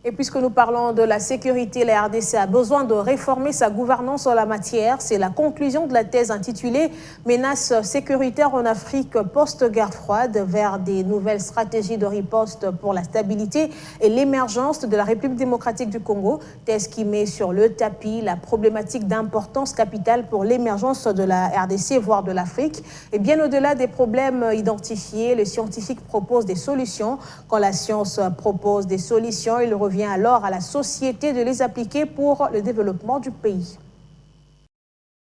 Et puisque nous parlons de la sécurité, la RDC a besoin de réformer sa gouvernance en la matière. C'est la conclusion de la thèse intitulée « Menaces sécuritaires en Afrique post-guerre froide vers des nouvelles stratégies de riposte pour la stabilité et l'émergence de la République démocratique du Congo ». Thèse qui met sur le tapis la problématique d'importance capitale pour l'émergence de la RDC, voire de l'Afrique. Et bien au-delà des problèmes identifiés, les scientifiques proposent des solutions. Quand la science propose des solutions, il revient alors à la société de les appliquer pour le développement du pays.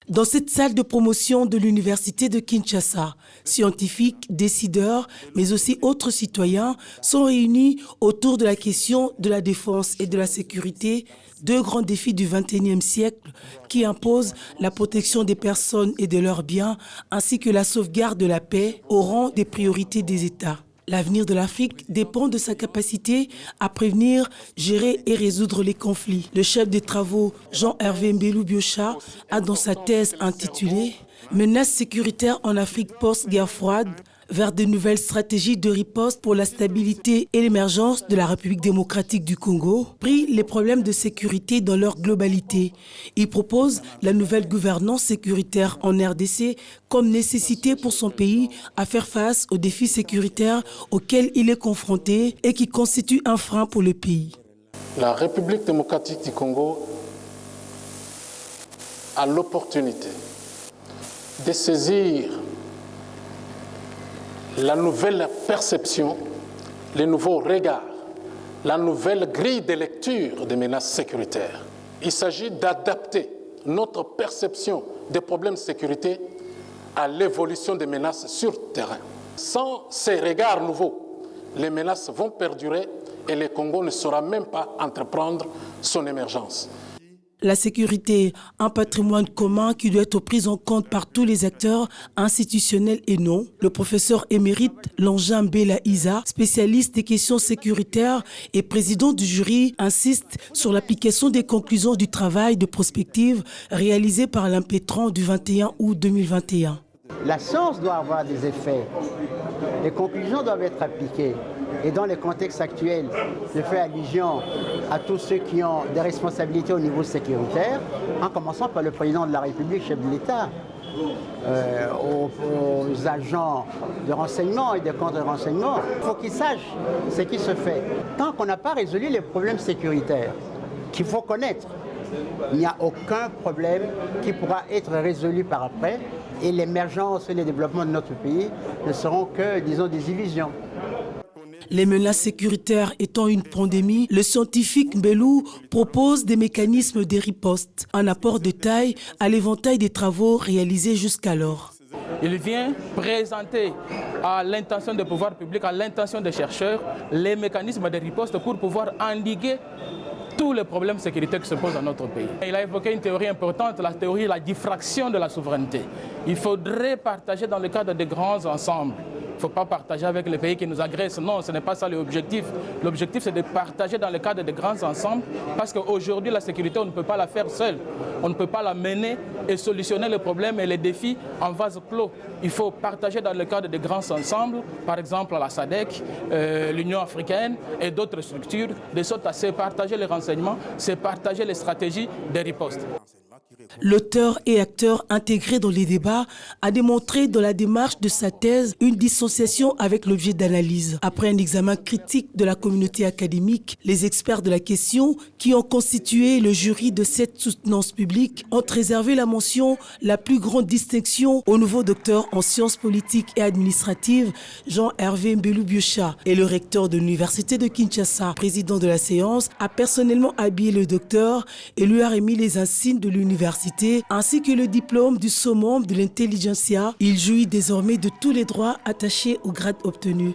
Dans cette salle de promotion de l'Université de Kinshasa, scientifiques, décideurs, mais aussi autres citoyens sont réunis autour de la question de la défense et de la sécurité, deux grands défis du XXIe siècle qui imposent la protection des personnes et de leurs biens, ainsi que la sauvegarde de la paix au rang des priorités des États. L'avenir de l'Afrique dépend de sa capacité à prévenir, gérer et résoudre les conflits. Le chef des travaux, Jean-Hervé Mbelu-Biocha, a dans sa thèse intitulée « Menaces sécuritaires en Afrique post-guerre froide » vers de nouvelles stratégies de riposte pour la stabilité et l'émergence de la République démocratique du Congo, pris les problèmes de sécurité dans leur globalité. Il propose la nouvelle gouvernance sécuritaire en RDC comme nécessité pour son pays à faire face aux défis sécuritaires auxquels il est confronté et qui constituent un frein pour le pays. La République démocratique du Congo a l'opportunité de saisir la nouvelle perception, les nouveaux regards, la nouvelle grille de lecture des menaces sécuritaires. Il s'agit d'adapter notre perception des problèmes de sécurité à l'évolution des menaces sur terrain. Sans ces regards nouveaux, les menaces vont perdurer et le Congo ne saura même pas entreprendre son émergence. La sécurité, un patrimoine commun qui doit être pris en compte par tous les acteurs institutionnels et non. Le professeur émérite Langin Bela Isa, spécialiste des questions sécuritaires et président du jury, insiste sur l'application des conclusions du travail de prospective réalisé par l'Impétran du 21 août 2021. La science doit avoir des effets. Les conclusions doivent être appliquées. Et dans les contextes actuels, je fais allusion à tous ceux qui ont des responsabilités au niveau sécuritaire, en commençant par le président de la République, chef de l'État, aux agents de renseignement et des contre-renseignements. Il faut qu'ils sachent ce qui se fait. Tant qu'on n'a pas résolu les problèmes sécuritaires qu'il faut connaître, il n'y a aucun problème qui pourra être résolu par après et l'émergence et le développement de notre pays ne seront que, disons, des illusions. Les menaces sécuritaires étant une pandémie, le scientifique Mbelu propose des mécanismes de riposte, un apport de taille à l'éventail des travaux réalisés jusqu'alors. Il vient présenter à l'intention des pouvoirs publics, à l'intention des chercheurs, les mécanismes de riposte pour pouvoir endiguer tous les problèmes sécuritaires qui se posent dans notre pays. Il a évoqué une théorie importante, la théorie de la diffraction de la souveraineté. Il faudrait partager dans le cadre de grands ensembles. Il ne faut pas partager avec les pays qui nous agressent. Non, ce n'est pas ça l'objectif. L'objectif, c'est de partager dans le cadre de grands ensembles parce qu'aujourd'hui, la sécurité, on ne peut pas la faire seule. On ne peut pas la mener et solutionner les problèmes et les défis en vase clos. Il faut partager dans le cadre de grands ensembles, par exemple la SADC, l'Union africaine et d'autres structures, de sorte à se partager les renseignements, se partager les stratégies de riposte. L'auteur et acteur intégré dans les débats a démontré dans la démarche de sa thèse une dissociation avec l'objet d'analyse. Après un examen critique de la communauté académique, les experts de la question qui ont constitué le jury de cette soutenance publique ont réservé la mention la plus grande distinction au nouveau docteur en sciences politiques et administratives Jean-Hervé Mbelu-Biocha. Et le recteur de l'Université de Kinshasa, président de la séance, a personnellement habillé le docteur et lui a remis les insignes de l'université ainsi que le diplôme du summum de l'intelligentsia. Il jouit désormais de tous les droits attachés au grade obtenu.